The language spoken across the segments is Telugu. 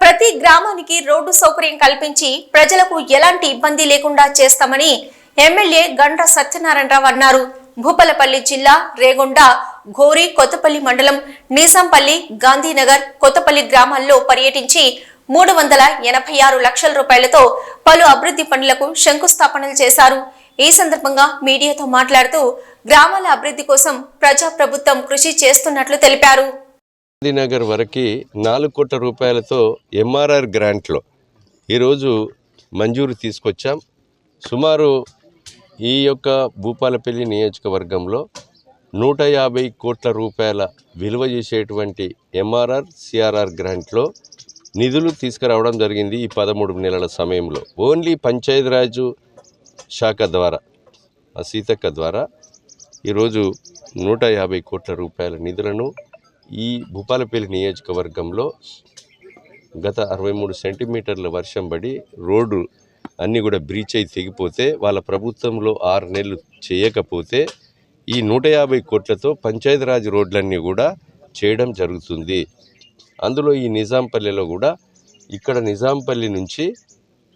ప్రతి గ్రామానికి రోడ్డు సౌకర్యం కల్పించి ప్రజలకు ఎలాంటి ఇబ్బంది లేకుండా చేస్తామని ఎమ్మెల్యే గండ్ర సత్యనారాయణరావు అన్నారు. భూపాలపల్లి జిల్లా రేగొండ, ఘోరీ, కొత్తపల్లి మండలం, నిజాంపల్లి, గాంధీనగర్, కొత్తపల్లి గ్రామాల్లో పర్యటించి 386 లక్షల రూపాయలతో పలు అభివృద్ధి పనులకు శంకుస్థాపనలు చేశారు. ఈ సందర్భంగా మీడియాతో మాట్లాడుతూ గ్రామాల అభివృద్ధి కోసం ప్రజాప్రభుత్వం కృషి చేస్తున్నట్లు తెలిపారు. గాంధీనగర్ వరకు 4 కోట్ల రూపాయలతో ఎంఆర్ఆర్ గ్రాంట్లో ఈరోజు మంజూరు తీసుకొచ్చాం. సుమారు ఈ యొక్క భూపాలపల్లి నియోజకవర్గంలో 150 కోట్ల రూపాయల విలువ చేసేటువంటి ఎంఆర్ఆర్ సిఆర్ఆర్ గ్రాంట్లో నిధులు తీసుకురావడం జరిగింది. ఈ 13 నెలల సమయంలో ఓన్లీ పంచాయతీరాజ్ శాఖ ద్వారా సీతక్క ద్వారా ఈరోజు 150 కోట్ల రూపాయల నిధులను ఈ భూపాలపల్లి నియోజకవర్గంలో గత 63 సెంటీమీటర్ల వర్షం పడి రోడ్డు అన్నీ కూడా బ్రీచ్ అయి తెగిపోతే వాళ్ళ ప్రభుత్వంలో 6 నెలలు చేయకపోతే ఈ 150 కోట్లతో పంచాయతీరాజ్ రోడ్లన్నీ కూడా చేయడం జరుగుతుంది. అందులో ఈ నిజాంపల్లిలో కూడా ఇక్కడ నిజాంపల్లి నుంచి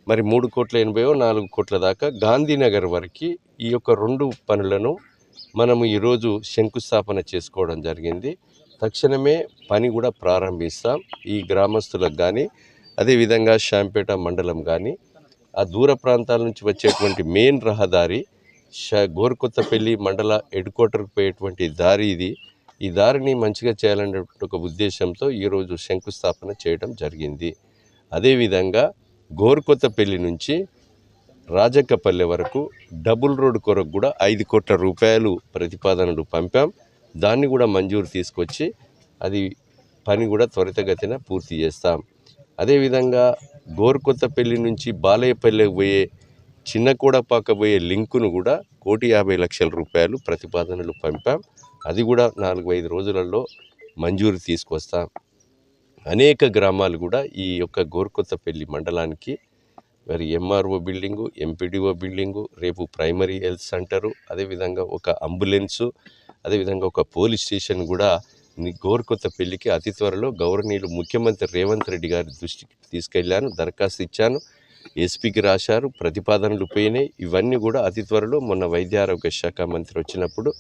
మరి 3,80,000 4 కోట్ల దాకా గాంధీనగర్ వరకు ఈ యొక్క 2 పనులను మనము ఈరోజు శంకుస్థాపన చేసుకోవడం జరిగింది. తక్షణమే పని కూడా ప్రారంభిస్తాం. ఈ గ్రామస్తులకు కానీ అదేవిధంగా శాంపేట మండలం కానీ ఆ దూర ప్రాంతాల నుంచి వచ్చేటువంటి మెయిన్ రహదారి గోరుకొత్తపల్లి మండల హెడ్ క్వార్టర్కి పోయేటువంటి దారి ఇది. ఈ దారిని మంచిగా చేయాలనే ఒక ఉద్దేశంతో ఈరోజు శంకుస్థాపన చేయడం జరిగింది. అదేవిధంగా గోరుకొత్తపల్లి నుంచి రాజక్కపల్లె వరకు డబుల్ రోడ్ కొరకు కూడా 5 కోట్ల రూపాయలు ప్రతిపాదనలు పంపాం. దాన్ని కూడా మంజూరు తీసుకొచ్చి అది పని కూడా త్వరితగతిన పూర్తి చేస్తాం. అదేవిధంగా గోరుకొత్తపల్లి నుంచి బాలయ్యపల్లెకి పోయే చిన్నకోడపాక పోయే లింకును కూడా 1,50,00,000 రూపాయలు ప్రతిపాదనలు పంపాం. అది కూడా 4-5 రోజులలో మంజూరు తీసుకొస్తాం. అనేక గ్రామాలు కూడా ఈ యొక్క గోరుకొత్తపల్లి మండలానికి మరి ఎంఆర్ఓ బిల్డింగు, ఎంపీడీఓ బిల్డింగు, రేపు ప్రైమరీ హెల్త్ సెంటరు, అదేవిధంగా ఒక అంబులెన్సు, అదేవిధంగా ఒక పోలీస్ స్టేషన్ కూడా గోరుకొత్తపల్లికి అతి త్వరలో గౌరవనీయులు ముఖ్యమంత్రి రేవంత్ రెడ్డి గారి దృష్టికి తీసుకెళ్లాను. దరఖాస్తు ఇచ్చాను, ఎస్పీకి రాశారు, ప్రతిపాదనలు పోయినాయి. ఇవన్నీ కూడా అతి త్వరలో మొన్న వైద్య ఆరోగ్య శాఖ మంత్రి వచ్చినప్పుడు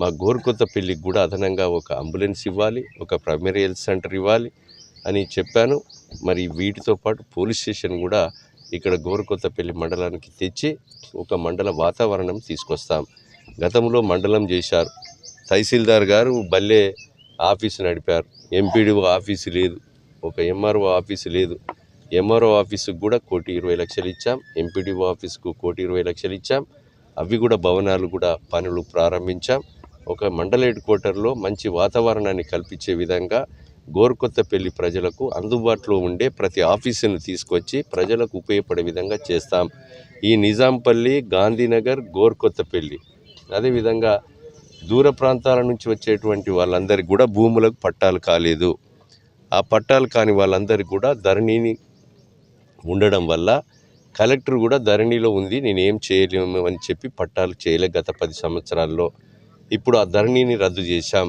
మా గోరుకొత్తపల్లికి కూడా అదనంగా ఒక అంబులెన్స్ ఇవ్వాలి, ఒక ప్రైమరీ హెల్త్ సెంటర్ ఇవ్వాలి అని చెప్పాను. మరి వీటితో పాటు పోలీస్ స్టేషన్ కూడా ఇక్కడ గోరుకొత్తపల్లి మండలానికి తెచ్చి ఒక మండల వాతావరణం తీసుకొస్తాం. గతంలో మండలం చేశారు, తహసీల్దార్ గారు బల్లే ఆఫీసు నడిపారు, ఎంపీడీఓ ఆఫీసు లేదు, ఒక ఎంఆర్ఓ ఆఫీసు లేదు. ఎంఆర్ఓ ఆఫీసుకు కూడా 1,20,00,000 ఇచ్చాం, ఎంపీడీఓ ఆఫీసుకు 1,20,00,000 ఇచ్చాం. అవి కూడా భవనాలు కూడా పనులు ప్రారంభించాం. ఒక మండల హెడ్ క్వార్టర్లో మంచి వాతావరణాన్ని కల్పించే విధంగా గోరుకొత్తపల్లి ప్రజలకు అందుబాటులో ఉండే ప్రతి ఆఫీసును తీసుకొచ్చి ప్రజలకు ఉపయోగపడే విధంగా చేస్తాం. ఈ నిజాంపల్లి, గాంధీనగర్, గోరుకొత్తపల్లి అదేవిధంగా దూర ప్రాంతాల నుంచి వచ్చేటువంటి వాళ్ళందరికీ కూడా భూములకు పట్టాలు కాలేదు. ఆ పట్టాలు కాని వాళ్ళందరికీ కూడా ధరణిని ఉండడం వల్ల కలెక్టర్ కూడా ధరణిలో ఉంది, నేనేం చేయలేము అని చెప్పి పట్టాలు చేయలే గత 10 సంవత్సరాల్లో. ఇప్పుడు ఆ ధరణిని రద్దు చేశాం.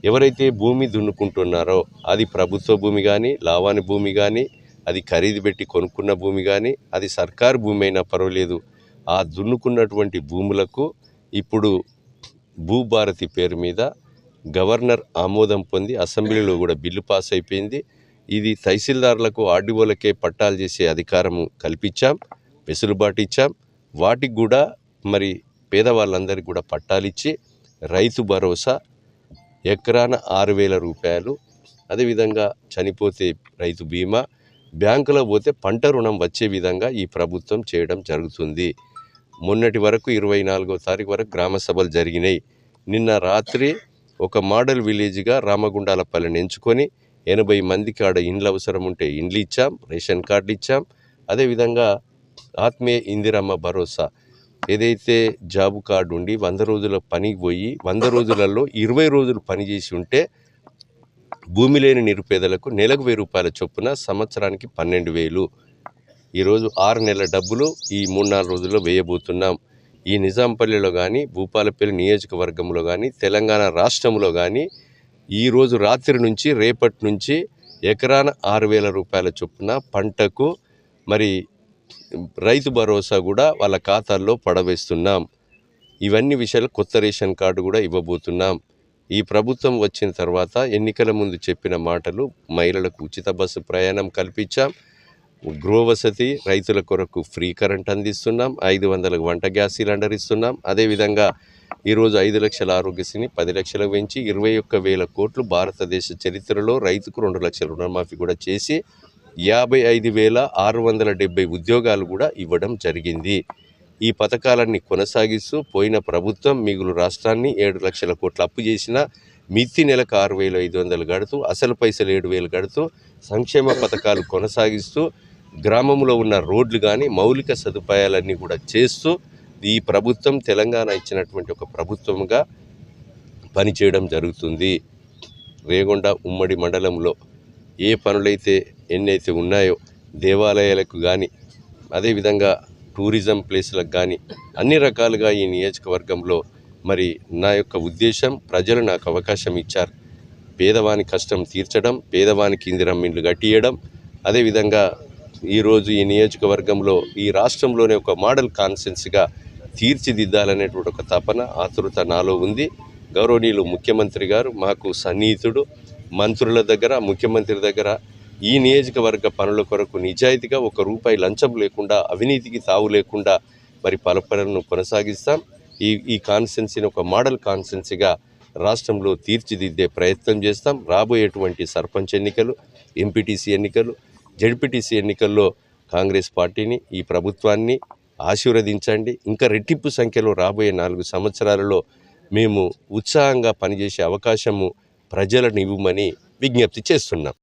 ఎవరైతే భూమి దున్నుకుంటున్నారో అది ప్రభుత్వ భూమి కానీ, లావాని భూమి కానీ, అది ఖరీదు పెట్టి కొనుక్కున్న భూమి కానీ, అది సర్కారు భూమి అయినా పర్వాలేదు, ఆ దున్నుకున్నటువంటి భూములకు ఇప్పుడు భూభారతి పేరు మీద గవర్నర్ ఆమోదం పొంది అసెంబ్లీలో కూడా బిల్లు పాస్ అయిపోయింది. ఇది తహసీల్దార్లకు, ఆర్డీఓలకే పట్టాలు చేసే అధికారము కల్పించాం, వెసులుబాటు ఇచ్చాం. వాటికి కూడా మరి పేదవాళ్ళందరికీ కూడా పట్టాలు ఇచ్చి రైతు భరోసా ఎకరాన 6,000 రూపాయలు, అదేవిధంగా చనిపోతే రైతు బీమా, బ్యాంకులో పోతే పంట రుణం వచ్చే విధంగా ఈ ప్రభుత్వం చేయడం జరుగుతుంది. మొన్నటి వరకు 24వ తారీఖు వరకు గ్రామ సభలు జరిగినాయి. నిన్న రాత్రి ఒక మోడల్ విలేజ్గా రామగుండాలపల్లిని ఎంచుకొని 80 మందికి ఆడ ఇండ్లు అవసరం ఉంటే ఇండ్లు ఇచ్చాం, రేషన్ కార్డులు ఇచ్చాం. అదేవిధంగా ఆత్మీయ ఇందిరమ్మ భరోసా ఏదైతే జాబు కార్డు ఉండి 100 రోజుల పనికి పోయి 100 రోజులలో 20 రోజులు పనిచేసి ఉంటే భూమి లేని నిరుపేదలకు నెలకు 1,000 రూపాయల చొప్పున సంవత్సరానికి 12,000 ఈరోజు 6 నెలల డబ్బులు ఈ 3-4 రోజుల్లో వేయబోతున్నాం. ఈ నిజాంపల్లిలో కానీ, భూపాలపల్లి నియోజకవర్గంలో కానీ, తెలంగాణ రాష్ట్రంలో కానీ ఈరోజు రాత్రి నుంచి రేపటి నుంచి ఎకరాన 6,000 రూపాయల చొప్పున పంటకు మరి రైతు భరోసా కూడా వాళ్ళ ఖాతాల్లో పడవేస్తున్నాం. ఇవన్నీ విషయాలు కొత్త రేషన్ కార్డు కూడా ఇవ్వబోతున్నాం. ఈ ప్రభుత్వం వచ్చిన తర్వాత ఎన్నికల ముందు చెప్పిన మాటలు మహిళలకు ఉచిత బస్సు ప్రయాణం కల్పించాం, గృహ వసతి, రైతుల కొరకు ఫ్రీ కరెంట్ అందిస్తున్నాం, 500 వంట గ్యాస్ సిలిండర్ ఇస్తున్నాం. అదేవిధంగా ఈరోజు 5 లక్షల ఆరోగ్యశ్రీని 10 లక్షలకు పెంచి 21,000 కోట్లు భారతదేశ చరిత్రలో రైతుకు 2 లక్షల రుణమాఫీ కూడా చేసి 55,670 ఉద్యోగాలు కూడా ఇవ్వడం జరిగింది. ఈ పథకాలన్నీ కొనసాగిస్తూ పోయిన ప్రభుత్వం మిగులు రాష్ట్రాన్ని 7 లక్షల కోట్ల అప్పు చేసిన మిత్తి నెలకు 6,500 గడుతూ అసలు పైసలు 7,000 గడుతూ సంక్షేమ పథకాలు కొనసాగిస్తూ గ్రామంలో ఉన్న రోడ్లు కానీ మౌలిక సదుపాయాలన్నీ కూడా చేస్తూ ఈ ప్రభుత్వం తెలంగాణ ఇచ్చినటువంటి ఒక ప్రభుత్వంగా పనిచేయడం జరుగుతుంది. రేగొండ ఉమ్మడి మండలంలో ఏ పనులైతే ఎన్నైతే ఉన్నాయో దేవాలయాలకు కానీ అదేవిధంగా టూరిజం ప్లేస్లకు కానీ అన్ని రకాలుగా ఈ నియోజకవర్గంలో మరి నా యొక్క ఉద్దేశం, ప్రజలు నాకు అవకాశం ఇచ్చారు. పేదవాని కష్టం తీర్చడం, పేదవానికి ఇందిరమ్మ ఇండ్లు కట్టియడం, అదేవిధంగా ఈరోజు ఈ నియోజకవర్గంలో ఈ రాష్ట్రంలోనే ఒక మోడల్ కాన్స్టిట్యున్సీగా తీర్చిదిద్దాలనేటువంటి ఒక తపన, ఆతృత నాలో ఉంది. గౌరవనీయులు ముఖ్యమంత్రి గారు మాకు సన్నిహితుడు. మంత్రుల దగ్గర, ముఖ్యమంత్రి దగ్గర ఈ నియోజకవర్గ పనుల కొరకు నిజాయితీగా 1 రూపాయి లంచం లేకుండా, అవినీతికి తావు లేకుండా మరి పనులను కొనసాగిస్తాం. ఈ కాన్స్టిట్యున్సీని ఒక మోడల్ కాన్స్టిట్యున్సీగా రాష్ట్రంలో తీర్చిదిద్దే ప్రయత్నం చేస్తాం. రాబోయేటువంటి సర్పంచ్ ఎన్నికలు, ఎంపీటీసీ ఎన్నికలు, జెడ్పీటీసీ ఎన్నికల్లో కాంగ్రెస్ పార్టీని, ఈ ప్రభుత్వాన్ని ఆశీర్వదించండి. ఇంకా రెట్టింపు సంఖ్యలో రాబోయే 4 సంవత్సరాలలో మేము ఉత్సాహంగా పనిచేసే అవకాశము ప్రజలను ఇవ్వమని విజ్ఞప్తి చేస్తున్నాం.